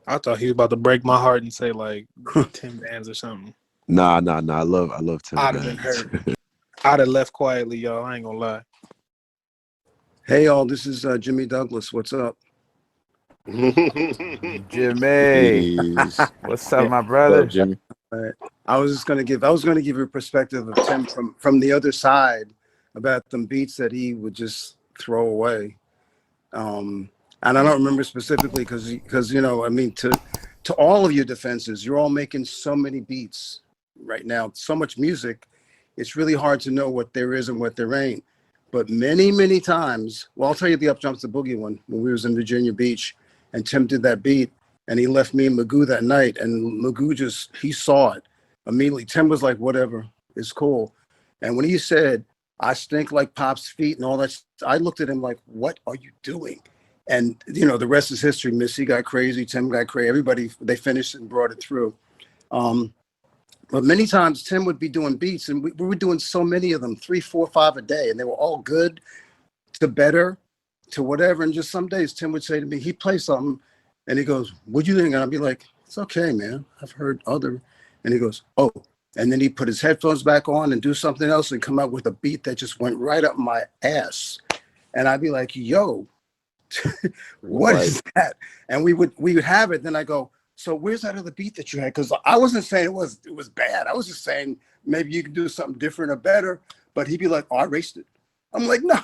I thought he was about to break my heart and say like 10 bands or something. Nah. I love I'd have been Timberland. hurt. I'd have left quietly, y'all. I ain't gonna lie. Hey, y'all, this is Jimmy Douglas. What's up? Jimmy, Peace. what's up, Yeah, my What's up, brother? Jimmy? I was going to give you a perspective of Tim from the other side about them beats that he would just throw away. And I don't remember specifically because I mean, to all of your defenses, you're all making so many beats right now, so much music. It's really hard to know what there is and what there ain't. But many times, well, I'll tell you the Up Jumps the Boogie one when we was in Virginia Beach, and Tim did that beat, and he left me and Magoo that night, and Magoo he saw it immediately. Tim was like, "Whatever, it's cool." And when he said, "I stink like Pop's feet" and all that, I looked at him like, "What are you doing?" And the rest is history. Missy got crazy, Tim got crazy. Everybody, they finished and brought it through. But many times Tim would be doing beats, and we were doing so many of them, 3, 4, 5 a day, and they were all good to better to whatever. And just some days Tim would say to me, he'd play something, and he goes, "What you think?" And I'd be like, "It's okay, man. I've heard other." And he goes, "Oh." And then he'd put his headphones back on and do something else and come out with a beat that just went right up my ass. And I'd be like, "Yo, what Right. is that?" And we would have it. Then I go, "So where's that other beat that you had?" Because I wasn't saying it was bad. I was just saying maybe you could do something different or better. But he'd be like, "Oh, I erased it." I'm like, "No,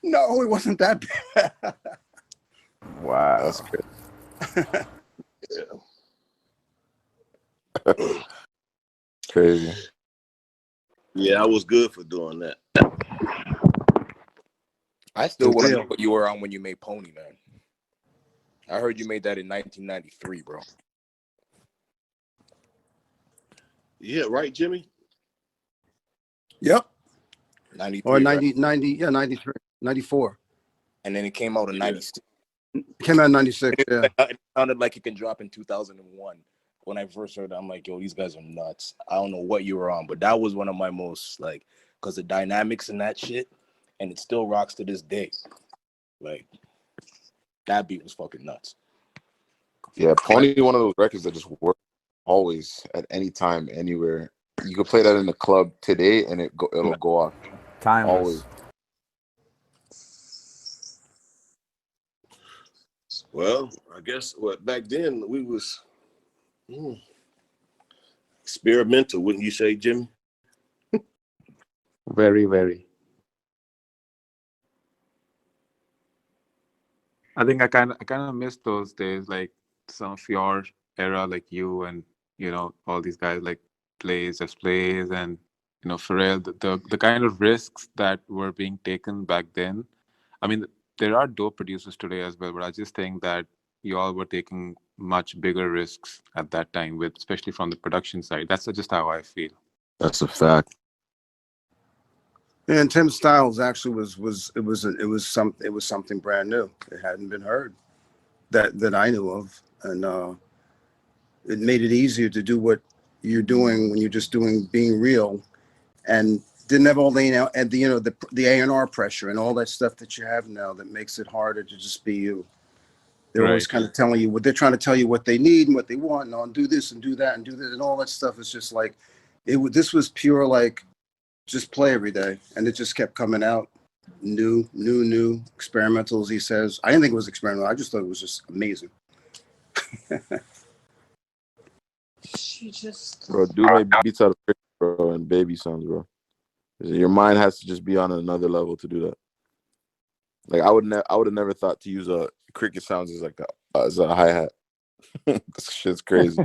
no, it wasn't that bad." That's Wow. crazy. Yeah, I was good for doing that. I still For want to know real. what you were on when you made Pony, man. I heard you made that in 1993, bro. Yeah, right, Jimmy? Yep. Or 93, right? 90, yeah, 93, 94. And then it came out in Yeah. 96. It came out in 96, yeah. It sounded like it can drop in 2001. When I first heard it, I'm like, yo, these guys are nuts. I don't know what you were on, but that was one of my most, like, because the dynamics and that shit, and it still rocks to this day. Like, that beat was fucking nuts. Yeah, Pony, one of those records that just work always at any time, anywhere. You could play that in the club today, and it'll go off always. Timeless. Well, I guess back then we was experimental, wouldn't you say, Jimmy? Very, very. I think I kind of miss those days, like some of your era, like you and all these guys like Plays, and Pharrell. The kind of risks that were being taken back then. I mean, there are dope producers today as well, but I just think that you all were taking much bigger risks at that time, with especially from the production side. That's just how I feel. That's a fact. And Tim Styles actually it was something brand new. It hadn't been heard that I knew of, and it made it easier to do what you're doing when you're just doing being real, and didn't have all the and the A&R pressure and all that stuff that you have now that makes it harder to just be you. They're always Right. kind of telling you what they're trying to tell you what they need and what they want, and I'll do this and do that and do that, and all that stuff is just like this was pure like just play every day, and it just kept coming out new experimental, as he says. I didn't think it was experimental. I just thought it was just amazing. Bro, dude made beats out of cricket, bro, and baby songs, bro. Your mind has to just be on another level to do that. Like I would have never thought to use a cricket sounds as like as a hi hat. This shit's crazy.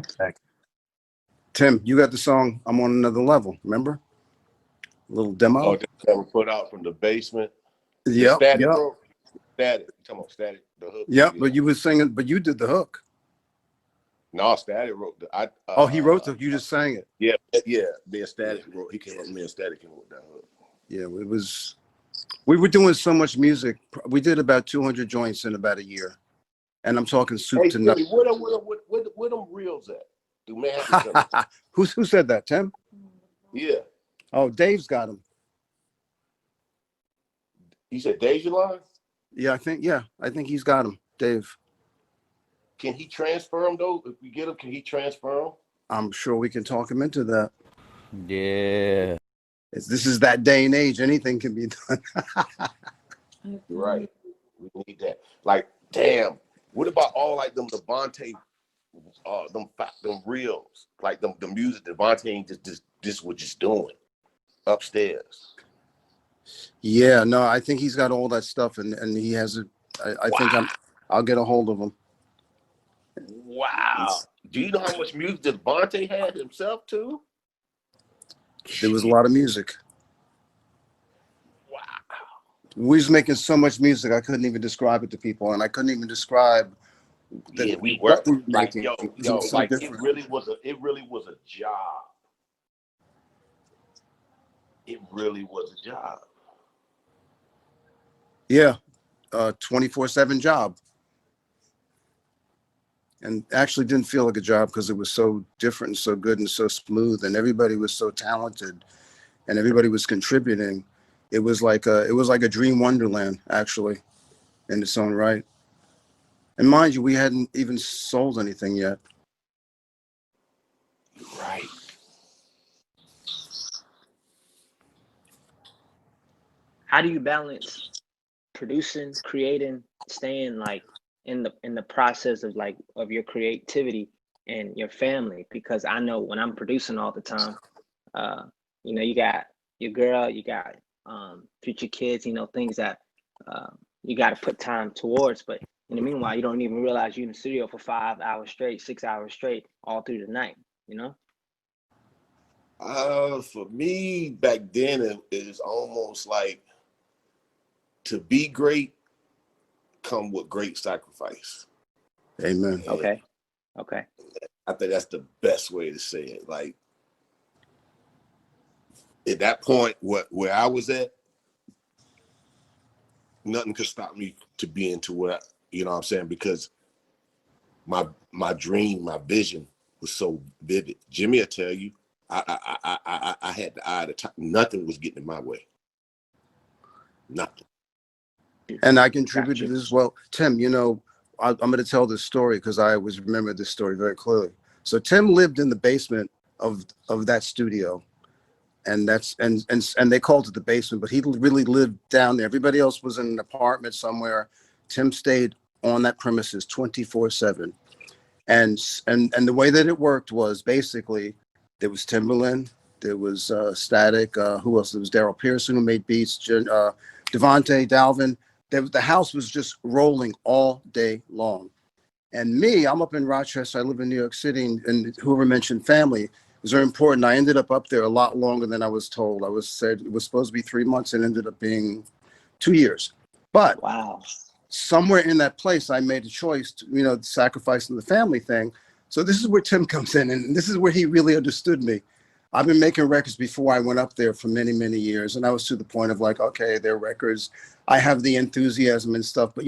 Tim, you got the song "I'm on Another Level." Remember, a little Oh, demo. that was put out from the basement. The Yep, static, yep, bro. Static. You talking about static? The hook. yep. Yeah. But you were singing, but you did the hook. No, static wrote the. Oh, he wrote the. You just sang it. Yeah. Then static wrote. He came up. Me and static came up with that hook. Yeah, it was. We were doing so much music. We did about 200 joints in about a year, and I'm talking soup Hey, to Jimmy, nuts. where them reels at? Do Manhattan Center? Who said that, Tim? Yeah. Oh, Dave's got them. You said Deja line? Yeah, I think he's got them, Dave. Can he transfer him though? If we get him, can he transfer him? I'm sure we can talk him into that. Yeah. This is that day and age. Anything can be done. You're right. We need that. Like, damn. What about all like them Devontae, them reels, like the music Devontae ain't just was just doing upstairs. Yeah, no, I think he's got all that stuff, and he has it. I think I'll get a hold of him. Wow. Do you know how much music Devontae had himself too? There was a lot of music. Wow. We was making so much music, I couldn't even describe it to people, and I couldn't even describe Yeah, we what worked we were like making. It yo, was so like different. it really was a job. It really was a job. Yeah, 24/7 job, and actually didn't feel like a job because it was so different and so good and so smooth, and everybody was so talented, and everybody was contributing. It was like a dream wonderland, actually, in its own right. And mind you, we hadn't even sold anything yet. Right. How do you balance producing, creating, staying like in the process of like of your creativity and your family? Because I know when I'm producing all the time, you got your girl, you got future kids, things that you got to put time towards. But in the meanwhile, you don't even realize you're in the studio for 5 hours straight, 6 hours straight, all through the night. For me back then, it is almost like to be great come with great sacrifice. Amen. And Okay. I think that's the best way to say it. Like at that point, where I was at, nothing could stop me to be into what you know what I'm saying, because my dream, my vision was so vivid. Jimmy will tell you, I had the eye of the time. Nothing was getting in my way. Nothing. And I contributed Gotcha. as well. Tim, I'm going to tell this story because I always remember this story very clearly. So Tim lived in the basement of that studio, and they called it the basement, but he really lived down there. Everybody else was in an apartment somewhere. Tim stayed on that premises 24/7. And the way that it worked was basically there was Timberland, there was Static, who else? There was Daryl Pearson who made beats, Devontae, Dalvin. The house was just rolling all day long. And me, I'm up in Rochester. I live in New York City, and whoever mentioned family was very important. I ended up there a lot longer than I was told. I was said it was supposed to be 3 months, and ended up being 2 years. But Wow. somewhere in that place, I made a choice to, sacrificing the family thing. So this is where Tim comes in, and this is where he really understood me. I've been making records before I went up there for many, many years, and I was to the point of like, okay, they're records. I have the enthusiasm and stuff, but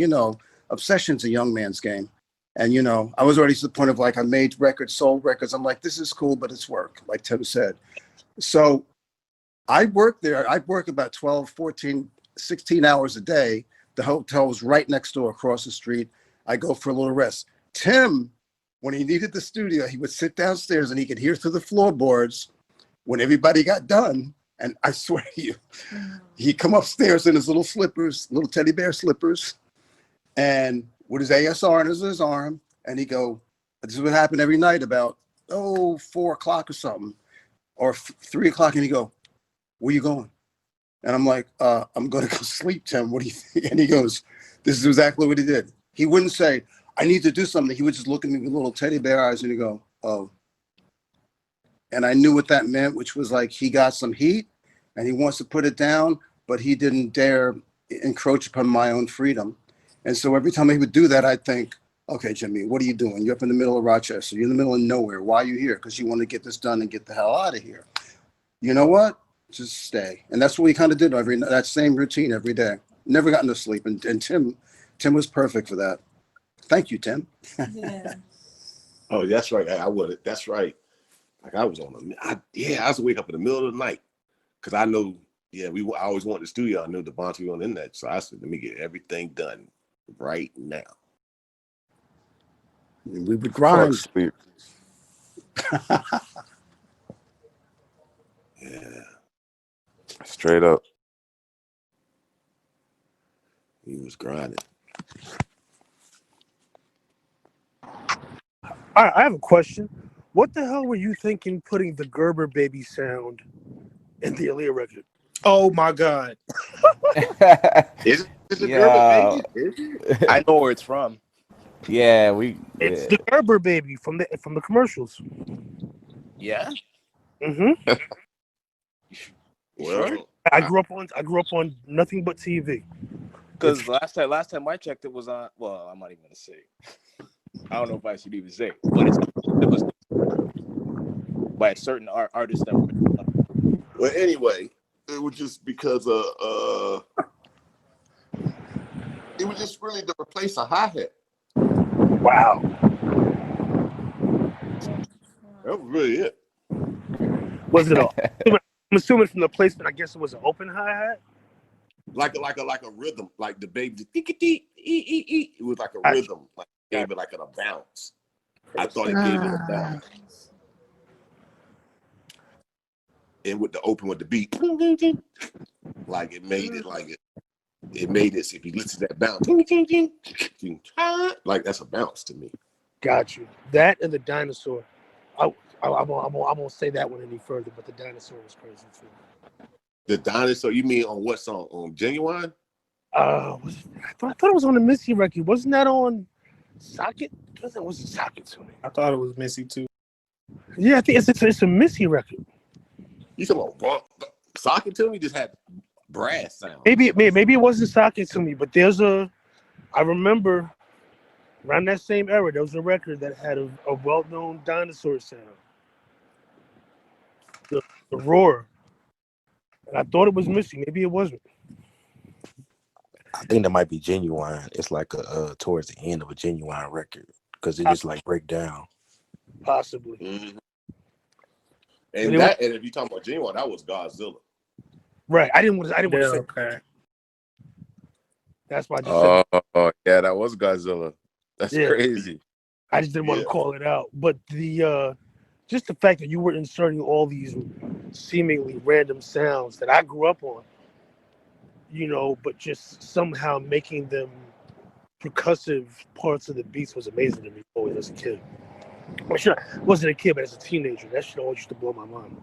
obsession's a young man's game. And I was already to the point of like, I made records, sold records. I'm like, this is cool, but it's work, like Tim said. So I worked there. I worked about 12, 14, 16 hours a day. The hotel was right next door across the street. I go for a little rest. Tim, when he needed the studio, he would sit downstairs and he could hear through the floorboards when everybody got done. And I swear to you, he'd come upstairs in his little slippers, little teddy bear slippers, and with his ASR in his arm. And he'd go, this is what happened every night about, 4 o'clock or something, or 3 o'clock. And he'd go, where you going? And I'm like, I'm going to go sleep, Tim. What do you think? And he goes, this is exactly what he did. He wouldn't say, I need to do something. He would just look at me with little teddy bear eyes and he'd go, oh. And I knew what that meant, which was like he got some heat and he wants to put it down, but he didn't dare encroach upon my own freedom. And so every time he would do that, I'd think, okay, Jimmy, what are you doing? You're up in the middle of Rochester. You're in the middle of nowhere. Why are you here? Because you want to get this done and get the hell out of here. You know what? Just stay. And that's what we kind of did that same routine every day. Never got no sleep. And Tim was perfect for that. Thank you, Tim. Yeah. Oh, that's right. I would. That's right. Like I was on I was wake up in the middle of the night because I know. Yeah, I always wanted the studio. I knew Devontae on in that, so I said, let me get everything done right now. We would Fuck grind. sleep. Yeah, Straight up. he was grinding. All right, I have a question. What the hell were you thinking putting the Gerber baby sound in the Aaliyah record? Oh my God. Is it the Gerber Yeah. baby? Is it? I know where it's from. Yeah, It's the Gerber baby from the commercials. Yeah. Mm-hmm. You Well, sure? I grew up on nothing but TV. Because last time I checked, it was on. Well, I'm not even gonna say. I don't know if I should even say, but it was by a certain artist that we're. well, anyway, it was just because it was just really to replace a hi-hat. Wow. That was really it. Was it a? I'm assuming from the placement. I guess it was an open hi hat. Like a rhythm, like the baby just it was like a Gotcha. rhythm, like gave it like a bounce. I thought it gave it a bounce. And with the open with the beat, like it made it it made it, if you listen to that bounce, like that's a bounce to me. Got you. That and the dinosaur. I won't say that one any further, but the dinosaur was crazy too. The dinosaur, you mean on what song? On Genuine? I thought it was on the Missy record. Wasn't that on Socket? It wasn't Socket to me. I thought it was Missy too. Yeah, I think it's a Missy record. You talking about Socket to me just had brass sound. Maybe it wasn't Socket to me, but I remember around that same era, there was a record that had a well-known dinosaur sound. The roar. And I thought it was Missy. Maybe it wasn't. I think that might be Genuine. It's like towards the end of a Genuine record because it just like break down. Possibly. Mm-hmm. And if you talking about Genuine, that was Godzilla. Right. I didn't want to say. Okay. That's why I just said. Oh, yeah, that was Godzilla. That's crazy. I just didn't want to call it out. But just the fact that you were inserting all these seemingly random sounds that I grew up on, but just somehow making them percussive parts of the beats was amazing to me always as a kid. Well, sure, I wasn't a kid, but as a teenager, that shit always used to blow my mind.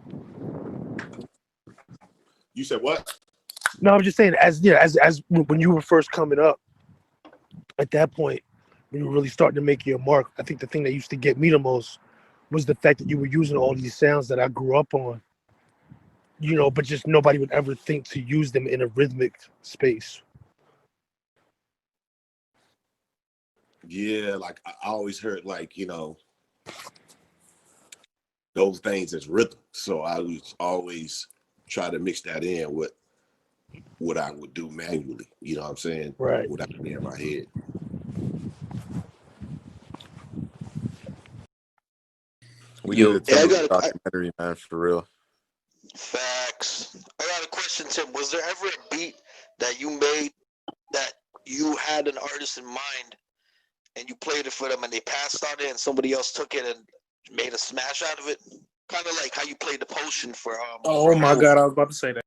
You said what? No, I'm just saying, as when you were first coming up, at that point, when you were really starting to make your mark, I think the thing that used to get me the most was the fact that you were using all these sounds that I grew up on, but just nobody would ever think to use them in a rhythmic space. Yeah, like I always heard those things as rhythm. So I was always try to mix that in with what I would do manually. You know what I'm saying? Right. Without being in my head. We need a Yeah, I Timberland got documentary, man, for real. facts. I got a question, Tim. Was there ever a beat that you made that you had an artist in mind and you played it for them and they passed on it and somebody else took it and made a smash out of it? Kind of like how you played the potion for Oh my Hov. God, I was about to say that.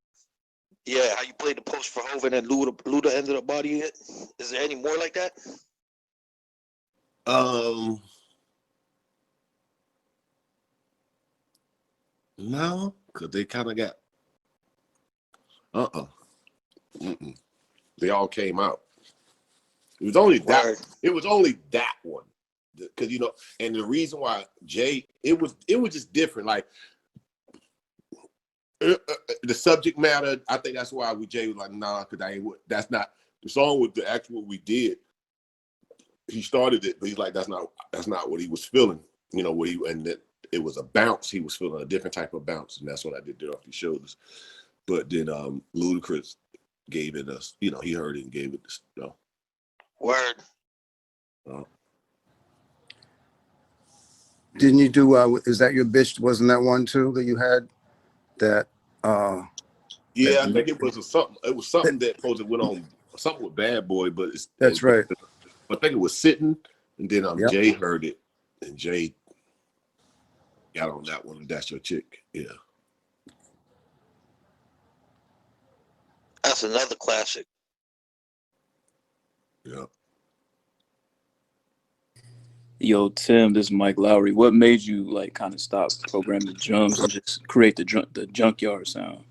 Yeah, how you played the post for Hov and then Luda ended up bodying it. Is there any more like that? No, because they kind of got they all came out. It was only that. It was only that one, because and the reason why Jay, it was just different. Like the subject matter, I think that's why Jay was like, nah, because that's not the song with the actual what we did. He started it, but he's like, that's not what he was feeling. It was a bounce. He was feeling a different type of bounce, and that's what I did there off his shoulders. But then Ludacris gave it us. He heard it and gave it this. Word. Didn't you do? Is that your bitch? Wasn't that one too that you had? That. Yeah, I think it was something. It was something that supposed to went on something with Bad Boy, but that's right. I think it was Sitting, and then Jay heard it And Jay got on that one. That's your chick. Yeah. That's another classic. Yeah. Yo, Tim, this is Mike Lowry. What made you like kind of stop programming drums and just create the junkyard sound?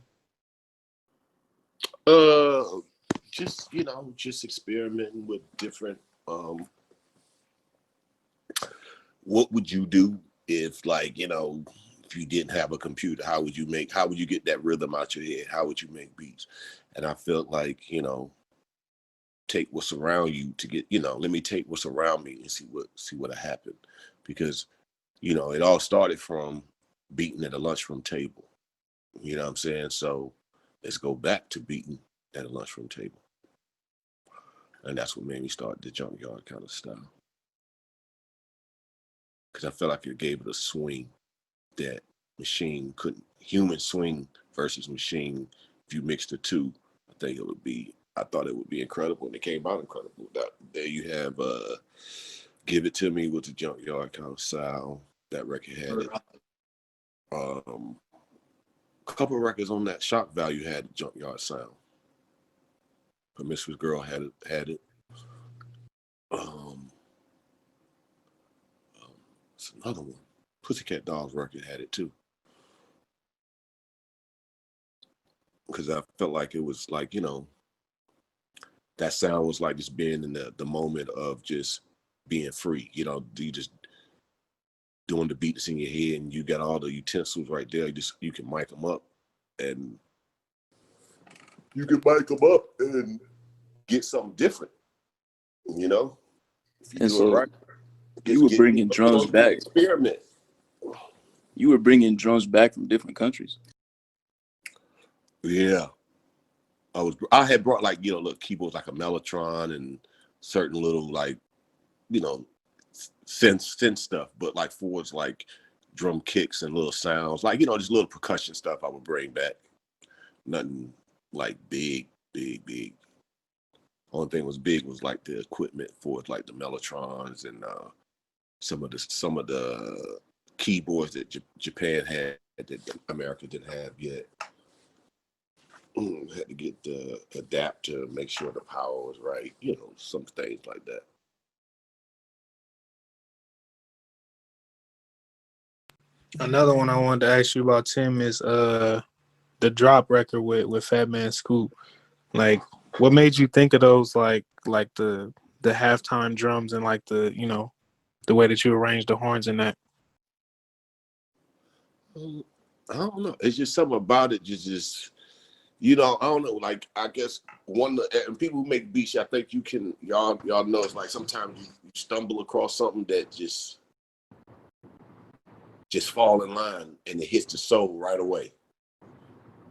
Just just experimenting with different. What would you do if, like, if you didn't have a computer? How would you get that rhythm out your head? How would you make beats? And I felt like, take what's around you to get, let me take what's around me and see what happened, because it all started from beating at a lunchroom table. You know what I'm saying? So let's go back to beating at a lunchroom table, and that's what made me start the junkyard kind of style, because I felt like it gave it a swing that machine couldn't. Human swing versus machine. If you mix the two, I thought it would be incredible, and it came out incredible. There you have Give It To Me with the junkyard kind of sound. That record had it. A couple of records on that Shock Value had the junkyard sound. Promiscuous Girl had it. It's another one. Pussycat Dolls record had it too. Because I felt like it was like, that sound was like just being in the moment of just being free. You just doing the beats in your head, and you got all the utensils right there. You can mic them up, and get something different. If you And do it so right, you were bringing drums back. Experiment. You were bringing drums back from different countries. Yeah. I had brought little keyboards like a Mellotron and certain little synth stuff, but like Ford's like drum kicks and little sounds, just little percussion stuff I would bring back. Nothing like big. Only thing was big was like the equipment for it, like the Mellotrons and some of the keyboards that Japan had that America didn't have yet. Had to get the adapter, make sure the power was right, some things like that. Another one I wanted to ask you about, Tim, is the drop record with Fat Man Scoop. Like, what made you think of those like the halftime drums and like the way that you arrange the horns in that? I don't know. It's just something about it. Just I don't know. Like, I guess and people who make beats, I think y'all know, it's like sometimes you stumble across something that just fall in line, and it hits the soul right away,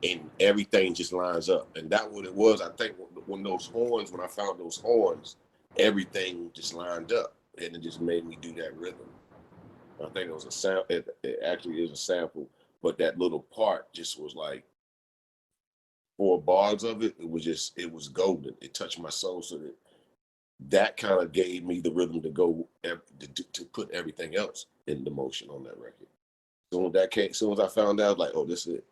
and everything just lines up. And that's what it was. I think when I found those horns, everything just lined up, and it just made me do that rhythm. I think it was a sound. It actually is a sample, but that little part just was like 4 bars of it. It was golden. It touched my soul, so that kind of gave me the rhythm to go to put everything else into motion on that record. Soon as I found out, like, oh, this is it.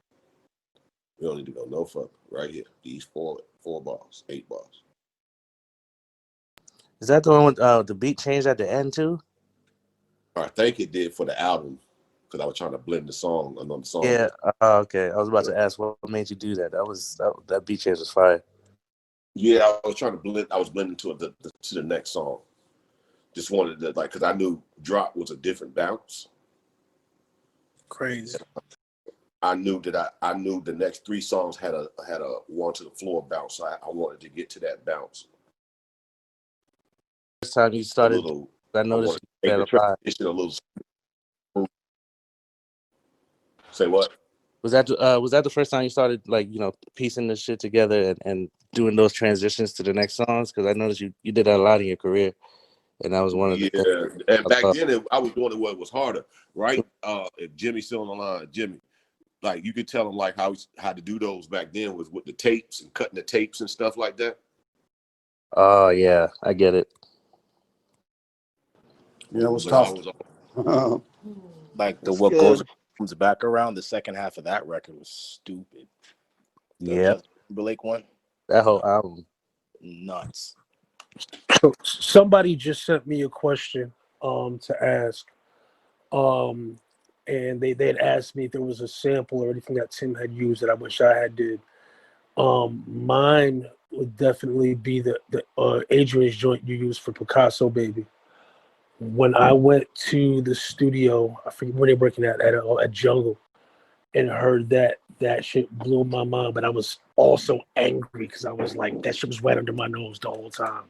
We don't need to go no further. Right here, these 4 bars, 8 bars. Is that the one with the beat changed at the end too? I think it did for the album, because I was trying to blend another song. Yeah. Okay. I was about to ask what made you do that. That beat change was fire. Yeah, I was trying to blend. I was blending to the next song. Just wanted to, like, because I knew drop was a different bounce. Crazy. I knew the next 3 songs had a one to the floor bounce. So I wanted to get to that bounce. First time you started, I noticed you had a lot. A little. Say what? Was that the first time you started, like, piecing this shit together and doing those transitions to the next songs? Because I noticed you did that a lot in your career, and that was one of the things. And back then I was doing it where it was harder, right? If Jimmy's still on the line, Jimmy, like, you could tell him like how to do those back then was with the tapes and cutting the tapes and stuff like that. Oh yeah, I get it. Yeah, it was tough. Like the That's what goes good. around comes back around. The second half of that record was stupid. The Yeah, Justin Timberlake one, that whole album. nuts. So somebody just sent me a question to ask. Um and they had asked me if there was a sample or anything that Tim had used that I wish I had did. Mine would definitely be the Adrian's joint you used for Picasso Baby. When I went to the studio, I forget when they were breaking at Jungle and heard that shit blew my mind. But I was also angry because I was like, that shit was right under my nose the whole time.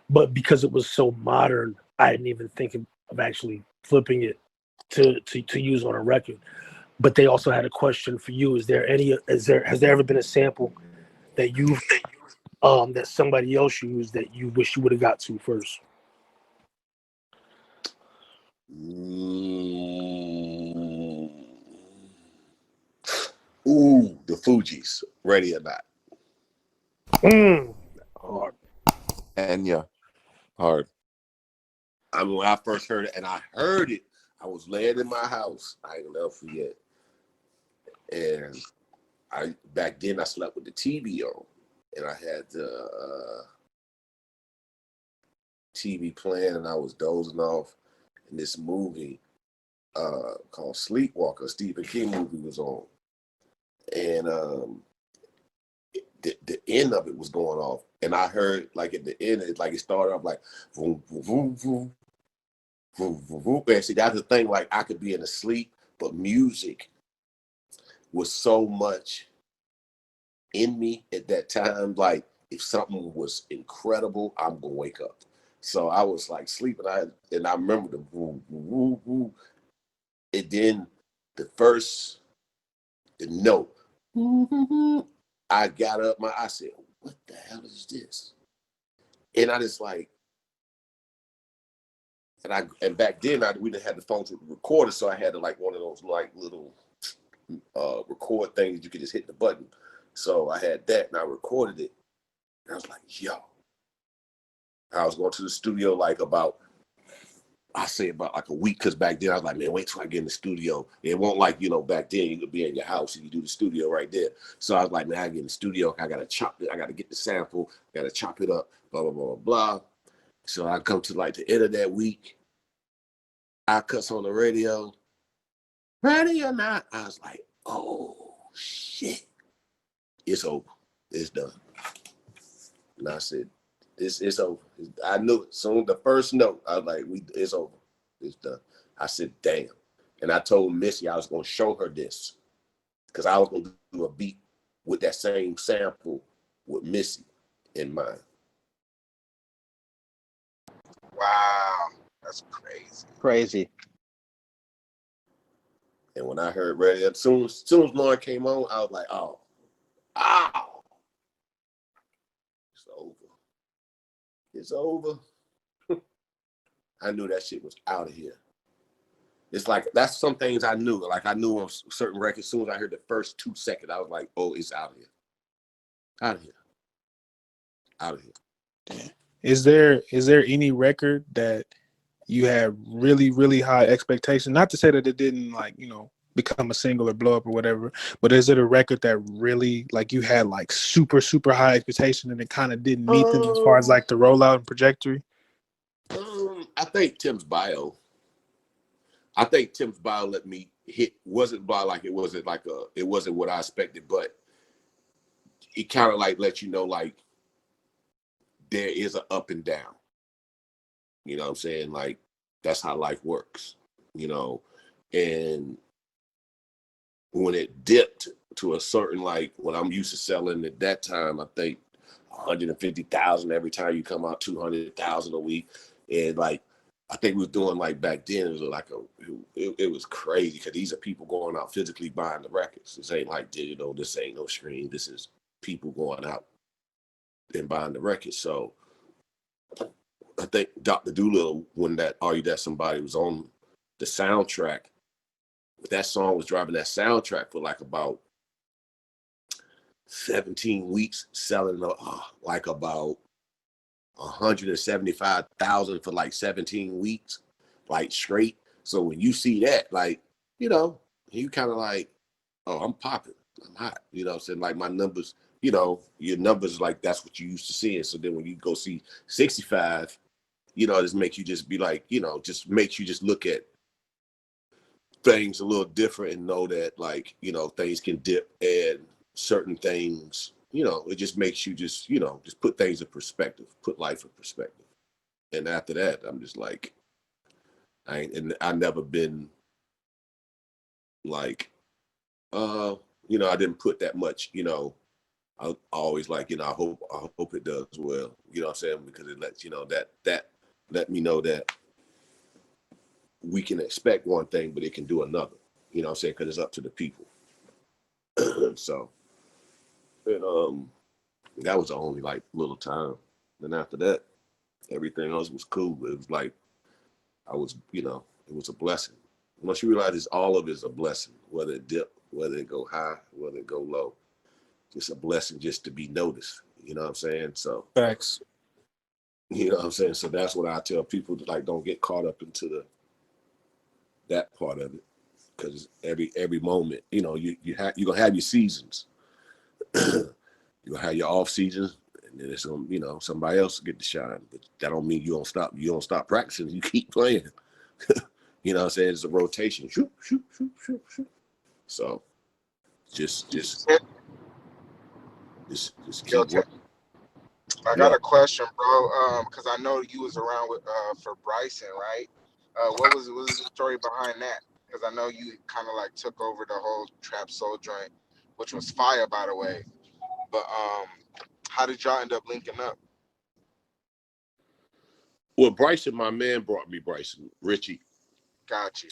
But because it was so modern, I didn't even think of actually flipping it to use on a record. But they also had a question for you. Has there ever been a sample that you've that somebody else used that you wish you would have got to first? Mm. Ooh, the Fugees, ready or not. Hard. And yeah, hard. I mean, when I first heard it, and I heard it, I was laying in my house. I ain't gonna never forget. And back then I slept with the TV on, and I had the TV playing, and I was dozing off. And this movie called Sleepwalker, Stephen King movie was on, and the end of it was going off, and I heard like at the end, it started off like boom, boom, boom, boom, boom, boom, boom. And see, that's the thing. Like I could be in a sleep, but music was so much in me at that time. Like if something was incredible, I'm gonna wake up. So I was like sleeping. And I remember the boom, boom, boom, boom. And then the note. I got up. I said, "What the hell is this?" And I just like, and back then we didn't have the phones with the recorder, so I had to like one of those like little record things you could just hit the button. So I had that, and I recorded it. And I was like, "Yo." I was going to the studio like about like a week, because back then I was like, man, wait till I get in the studio. It won't like, back then you could be in your house and you do the studio right there. So I was like, man, I get in the studio, I gotta chop it, I gotta get the sample, gotta chop it up, blah, blah, blah, blah. So I come to like the end of that week, I cuts on the radio, ready or not. I was like, oh shit, it's over, it's done. And I said, it's over. I knew it. Soon the first note, I was like, it's over. It's done. I said, damn. And I told Missy I was gonna show her this, because I was gonna do a beat with that same sample with Missy in mind. Wow, that's crazy. Crazy. And when I heard Ready, as soon as Lauren came on, I was like, oh, it's over. It's over. I knew that shit was out of here. It's like, that's some things I knew. Like I knew on certain records, as soon as I heard the first 2 seconds, I was like, oh, it's out of here. Out of here. Out of here. Is there any record that you had really, really high expectations? Not to say that it didn't become a single or blow up or whatever, but is it a record that really like you had like super, super high expectation and it kind of didn't meet them as far as like the rollout and trajectory? I think Tim's bio. Let me hit. Wasn't by like it wasn't what I expected, but it kind of like let you know like there is an up and down. You know what I'm saying? Like that's how life works. And when it dipped to a certain like when I'm used to selling at that time, I think 150,000 every time you come out, 200,000 a week, and like I think we was doing like back then it was like it was crazy because these are people going out physically buying the records. This ain't like digital. This ain't no stream. This is people going out and buying the records. So I think Dr. Doolittle, when that Are You That Somebody was on the soundtrack, that song was driving that soundtrack for like about 17 weeks, selling like about 175,000 for like 17 weeks, like straight. So when you see that, like, you kind of like, oh, I'm popping, I'm hot. You know what I'm saying? Like my numbers, your numbers, like that's what you used to seeing. So then when you go see 65, this makes you just be like, just makes you just look at things a little different and know that, like, things can dip and certain things, it just makes you just put things in perspective, put life in perspective. And after that, I'm just like, I never been like, I didn't put that much, I always like, I hope it does well, you know what I'm saying? Because it lets, that let me know that we can expect one thing, but it can do another, you know what I'm saying? Because it's up to the people. So, and that was the only like little time. Then after that, everything else was cool. It was like I was, it was a blessing. Once you realize all of it is a blessing, whether it dip, whether it go high, whether it go low, it's a blessing just to be noticed. You know what I'm saying? So, Facts. you know what I'm saying? So that's what I tell people to, like, don't get caught up into that part of it, because every moment, you're gonna have your seasons. You're gonna have your off seasons, and then it's gonna, somebody else get to shine. But that don't mean you don't stop. You don't stop practicing. You keep playing. You know what I'm saying? It's a rotation. Shoot, shoot, shoot, shoot, shoot. So just Yo, keep Tim, working. I got Yeah. a question, bro. Because I know you was around with for Bryson, right? What was the story behind that? Because I know you kind of like took over the whole Trap Soul joint, which was fire, by the way. But how did y'all end up linking up? Well, Bryson, my man, brought me Bryson. Richie Got you.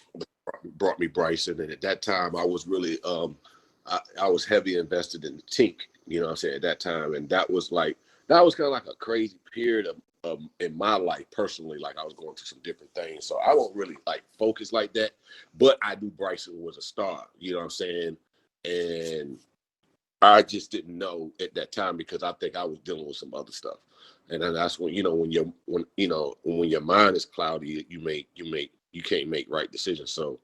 brought me Bryson, and at that time, I was really I was heavy invested in the Tink. You know what I'm saying, at that time, and that was kind of like a crazy period of in my life personally. Like I was going through some different things, so I won't really like focus like that. But I knew Bryson was a star. You know what I'm saying, and I just didn't know at that time because I think I was dealing with some other stuff. And then that's when, when your mind is cloudy, you can't make right decisions. So,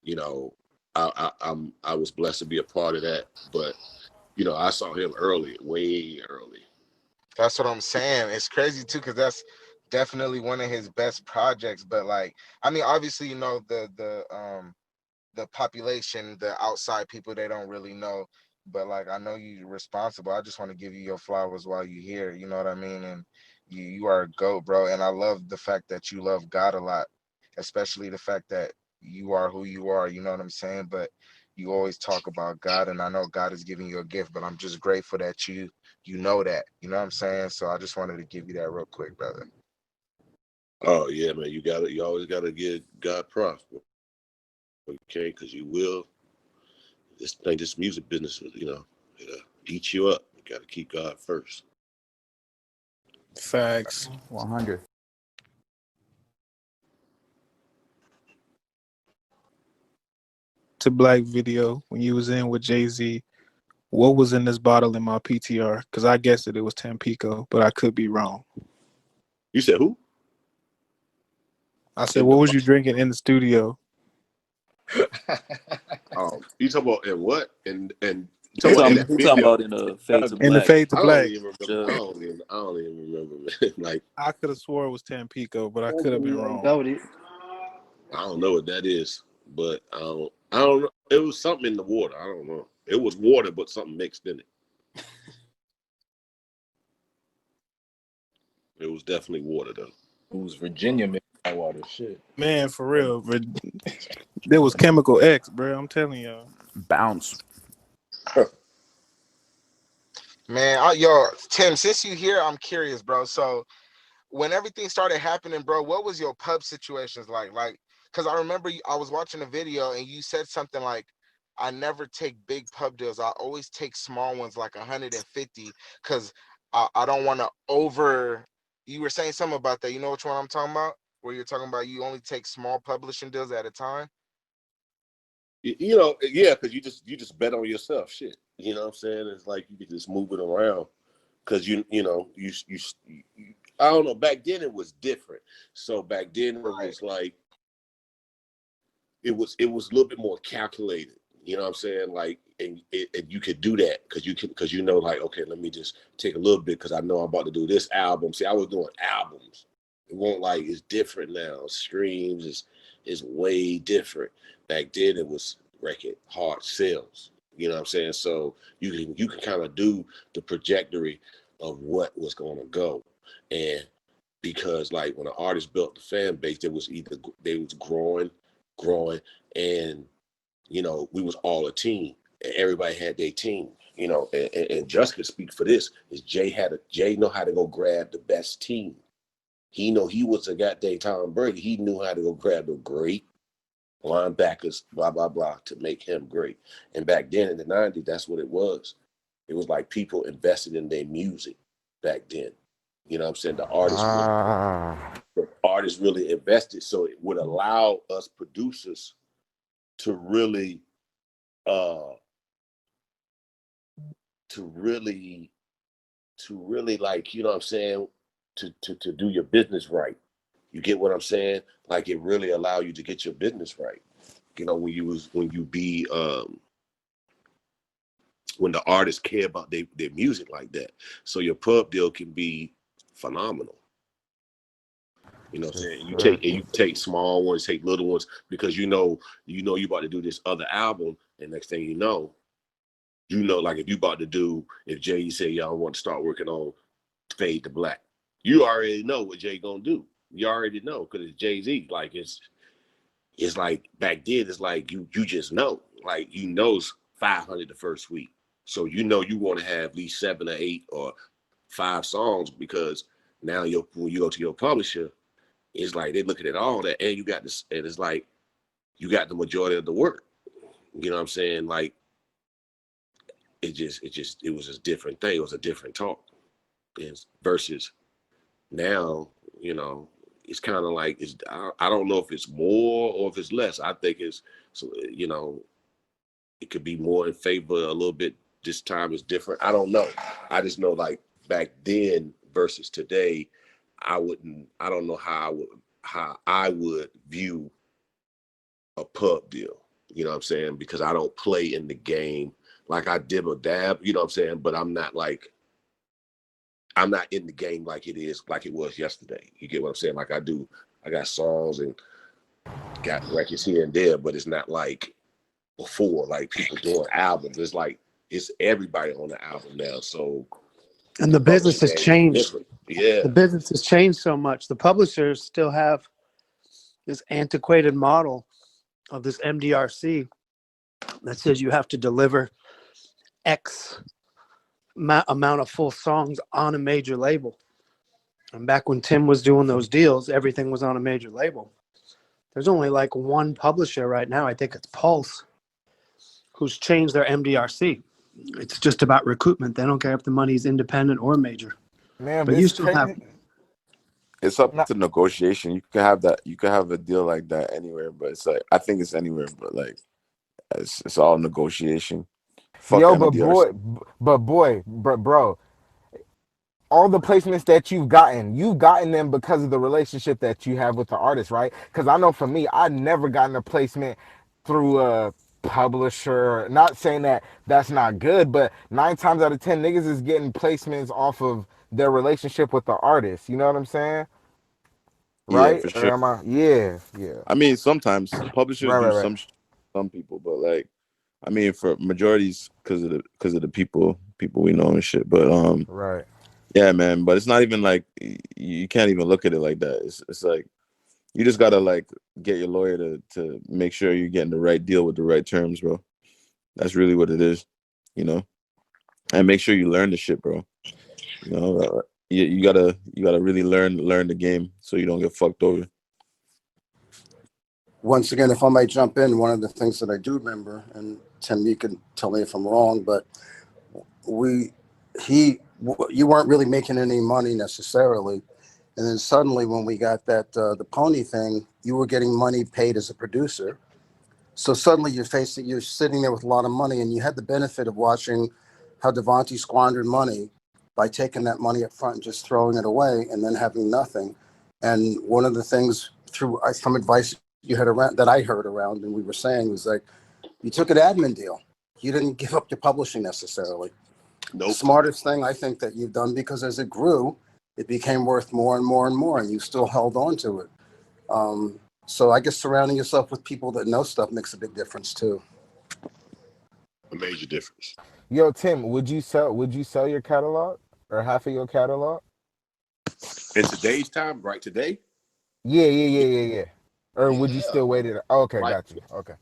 you know, I was blessed to be a part of that. But, I saw him early, way early. That's what I'm saying. It's crazy too, because that's definitely one of his best projects. But like, I mean, obviously, the population, the outside people, they don't really know. But like, I know you're responsible. I just want to give you your flowers while you're here. You know what I mean? And you are a goat, bro. And I love the fact that you love God a lot, especially the fact that you are who you are. You know what I'm saying? But you always talk about God, and I know God is giving you a gift. But I'm just grateful that you know that. You know what I'm saying? So I just wanted to give you that real quick, brother. Oh yeah, man, you always gotta give God props. Okay, because you will. This music business, it'll eat you up. You gotta keep God first. Facts. 100. To Black video when you was in with Jay-Z, what was in this bottle in my PTR? Because I guessed it was Tampico, but I could be wrong. You said who? I said, In what the was you drinking in the studio? You talking about in what? And you He talking about in talking, that he talking video? about in Fade to In the Black. Fade to I don't Black. even remember. Jug. I don't even remember. Man. Like I could have swore it was Tampico, but I could have been wrong. Goated. I don't know what that is, but I don't know. It was something in the water. I don't know. It was water, but something mixed in it. It was definitely water though. It was Virginia made that water. Shit. Man, for real. There was Chemical X, bro. I'm telling y'all. Bounce. Man, yo, Tim, since you here, I'm curious, bro. So when everything started happening, bro, what was your pub situations like? Like, because I remember I was watching a video and you said something like, I never take big pub deals. I always take small ones like 150 because I don't want to you were saying something about that. You know which one I'm talking about? Where you're talking about you only take small publishing deals at a time? Yeah, because you just bet on yourself. Shit, you know what I'm saying? It's like you can just move it around because you I don't know. Back then it was different. So back then it Right. was like it was a little bit more calculated. You know what I'm saying? Like, and you could do that because you know, like, okay, let me just take a little bit because I know I'm about to do this album. See, I was doing albums. It won't like it's different now. Streams is way different. Back then it was record hard sales. You know what I'm saying? So you can kind of do the trajectory of what was going to go, and because like when an artist built the fan base, there was either they was growing, and you know we was all a team, and everybody had their team. You know, and Just could speak for this. Is Jay know how to go grab the best team. He know he was a goddamn Tom Brady. He knew how to go grab the great linebackers, blah blah blah, to make him great. And back then in the '90s, that's what it was. It was like people invested in their music back then. You know what I'm saying? The artists really invested, so it would allow us producers to really uh to really like, you know what I'm saying, to do your business right. You get what I'm saying? Like it really allow you to get your business right. You know, when the artists care about their music like that. So your pub deal can be phenomenal. You know what I'm saying? You take small ones, take little ones, because you know you about to do this other album, and next thing you know, like if you about to do, if Jay said y'all want to start working on Fade to Black, you already know what Jay gonna do. You already know because it's Jay-Z. Like it's like back then, it's like you just know. Like you knows 500 the first week. So you know you want to have at least 7 or 8 or 5 songs, because now when you go to your publisher, it's like they looking at all that, and you got this, and it's like you got the majority of the work. You know what I'm saying? Like it was a different thing. It was a different talk. Versus now, you know, it's kind of like I don't know if it's more or if it's less. I think it's, so you know, it could be more in favor a little bit. This time is different. I don't know. I just know like back then versus today, I don't know how I would view a pub deal. You know what I'm saying? Because I don't play in the game. Like I dib or dab, you know what I'm saying? But I'm not in the game like it was yesterday. You get what I'm saying? Like I got songs and got records here and there, but it's not like before, like people doing albums. It's like it's everybody on the album now. So And the the business publishing has game is changed. different. Yeah. The business has changed so much. The publishers still have this antiquated model of this MDRC that says you have to deliver X amount of full songs on a major label. And back when Tim was doing those deals, everything was on a major label. There's only like one publisher right now, I think it's Pulse, who's changed their MDRC. It's just about recoupment. They don't care if the money's independent or major. Man, But but you it's still have. crazy. It's up Not, to negotiation. You can have that. You can have a deal like that anywhere, but it's like I think it's anywhere, but like it's all negotiation. Fuck yo, but MDRC. bro, all the placements that you've gotten them because of the relationship that you have with the artist, right? Because I know for me, I never gotten a placement through a publisher. Not saying that that's not good, but 9 times out of 10, niggas is getting placements off of their relationship with the artist. You know what I'm saying? Yeah, Right? for Or sure. am I? Yeah, yeah. I mean, sometimes publishers Right, do right, right, some people, but like, I mean, for majorities because of the people we know and shit. But right. yeah, man. But it's not even like you can't even look at it like that. It's like you just gotta like get your lawyer to make sure you're getting the right deal with the right terms, bro. That's really what it is, you know. And make sure you learn the shit, bro. You know, you gotta really learn the game so you don't get fucked over. Once again, if I might jump in, one of the things that I do remember, and Tim, you can tell me if I'm wrong, but you weren't really making any money necessarily. And then suddenly when we got that, the pony thing, you were getting money paid as a producer. So suddenly you're sitting there with a lot of money, and you had the benefit of watching how Devontae squandered money by taking that money up front and just throwing it away and then having nothing. And one of the things through some advice you heard around that I heard around, and we were saying was like you took an admin deal. You didn't give up your publishing necessarily. Nope. Smartest thing I think that you've done, because as it grew, it became worth more and more and more, and you still held on to it. So I guess surrounding yourself with people that know stuff makes a big difference too. A major difference. Yo, Tim, would you sell your catalog or half of your catalog? In today's time, right today, Yeah. Or would you yeah, still wait it? Oh, okay, like got you. Okay.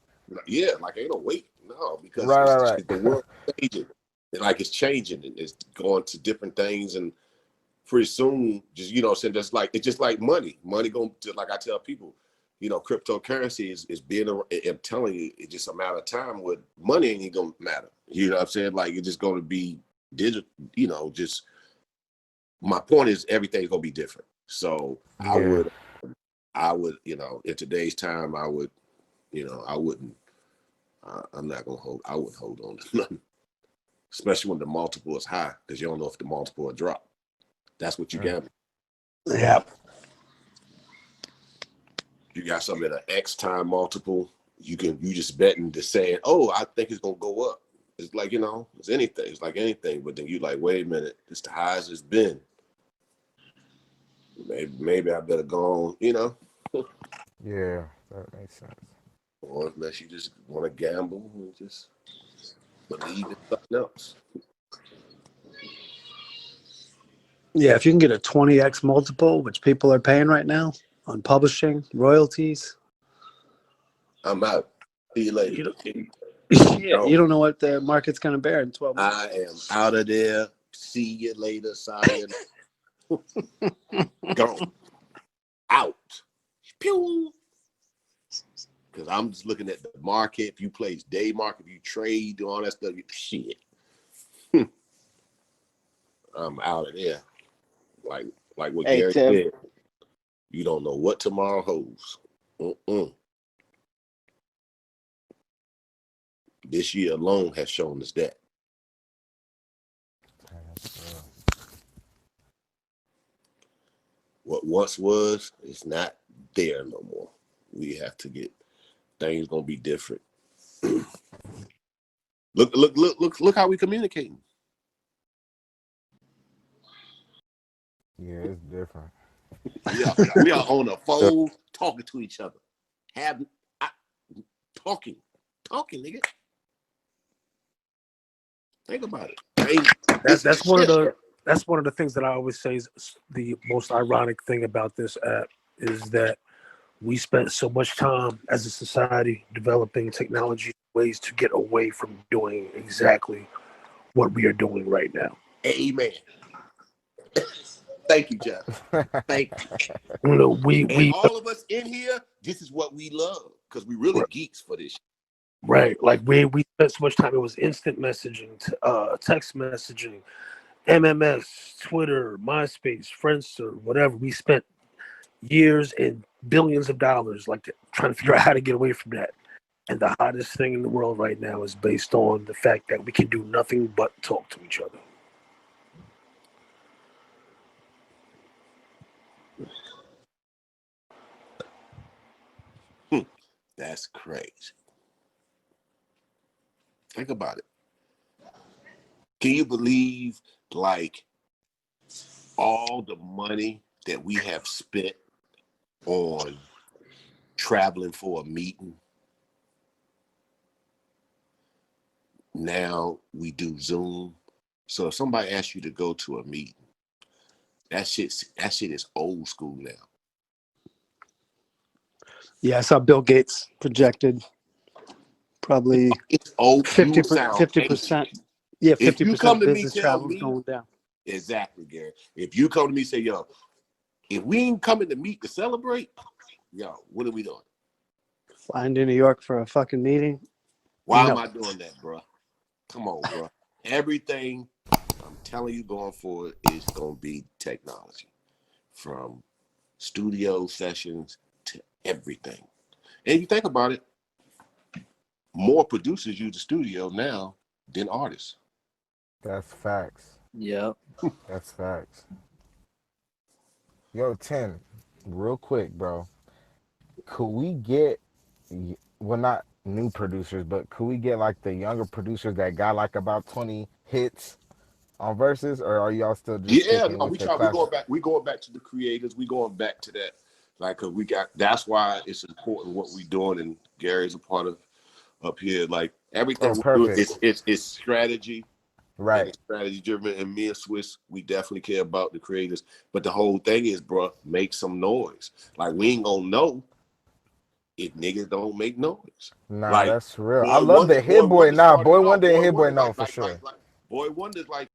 yeah, like ain't no wait, no, because Right. the world changing, and like it's changing, and it's going to different things, and pretty soon, just saying just like it's just like money going to, like I tell people, cryptocurrency is being. I'm telling you, it's just a matter of time where money ain't gonna matter. You know what I'm saying? Like it's just going to be digital. Just my point is everything's gonna be different. So Yeah. I would, in today's time, I would, I wouldn't. I'm not gonna hold. I wouldn't hold on to nothing, especially when the multiple is high, because you don't know if the multiple will drop. That's what you gamble. Yeah. You got something at an X time multiple. You just betting to saying, oh, I think it's gonna go up. It's like it's anything. It's like anything. But then you like, wait a minute, it's the highest it's been. Maybe I better go on. Yeah, that makes sense. Or unless you just want to gamble and just believe in something else. Yeah, if you can get a 20x multiple, which people are paying right now on publishing, royalties, I'm out. See you later. you don't, yeah, No, you don't know what the market's going to bear in 12 months. I am out of there. See you later, Saya. Gone. Out. Pew. Because I'm just looking at the market. If you place day market, if you trade, do all that stuff, shit. I'm out of there. Like what Hey Gary Tim, said. You don't know what tomorrow holds. This year alone has shown us that. What once was is not there no more. We have to get things gonna be different. Look how we communicating. Yeah, it's different. We are on the phone talking to each other. Talking, nigga. Think about it. That's one of the things that I always say is the most ironic thing about this app is that we spent so much time as a society developing technology ways to get away from doing exactly what we are doing right now. Amen. Thank you, Jeff. Thank you. You know, And we all of us in here, this is what we love because we really geeks for this. right, like we spent so much time. It was instant messaging, text messaging, MMS, Twitter, MySpace, Friendster, whatever. We spent years and billions of dollars like trying to figure out how to get away from that. And the hottest thing in the world right now is based on the fact that we can do nothing but talk to each other. That's crazy. Think about it. Can you believe like all the money that we have spent on traveling for a meeting? Now we do Zoom. So if somebody asks you to go to a meeting, that shit is old school now. Yeah, I saw Bill Gates projected probably It's old. You sound 50%. ancient. Yeah, If you 50% come of to me, business tell travel is me going down. exactly, Gary. If you come to me, say, yo, if we ain't coming to meet to celebrate, yo, what are we doing? Flying to New York for a fucking meeting. Why am No. I doing that, bro? Come on, bro. Everything I'm telling you going forward is gonna be technology, from studio sessions to everything. And if you think about it, more producers use the studio now than artists. That's facts. Yep. That's facts. Yo, Tim, real quick, bro. could we get, well, not new producers, but could we get like the younger producers that got like about 20 hits on verses, or are y'all still just Yeah, sticking no, with the we classic? going back. We going back to the creators. We going back to that. Like, 'cause we got. That's why it's important what we doing, and Gary's a part of up here. Like Oh, everything we do, perfect. it's strategy and Right. it's strategy driven. And me and Swiss, we definitely care about the creators. But the whole thing is, bro, make some noise. Like we ain't gonna know if niggas don't make noise. Nah, Like that's real. I love the Hit Boy. Nah, Boy 1da and Hit Boy, no, for sure. Boy 1da's like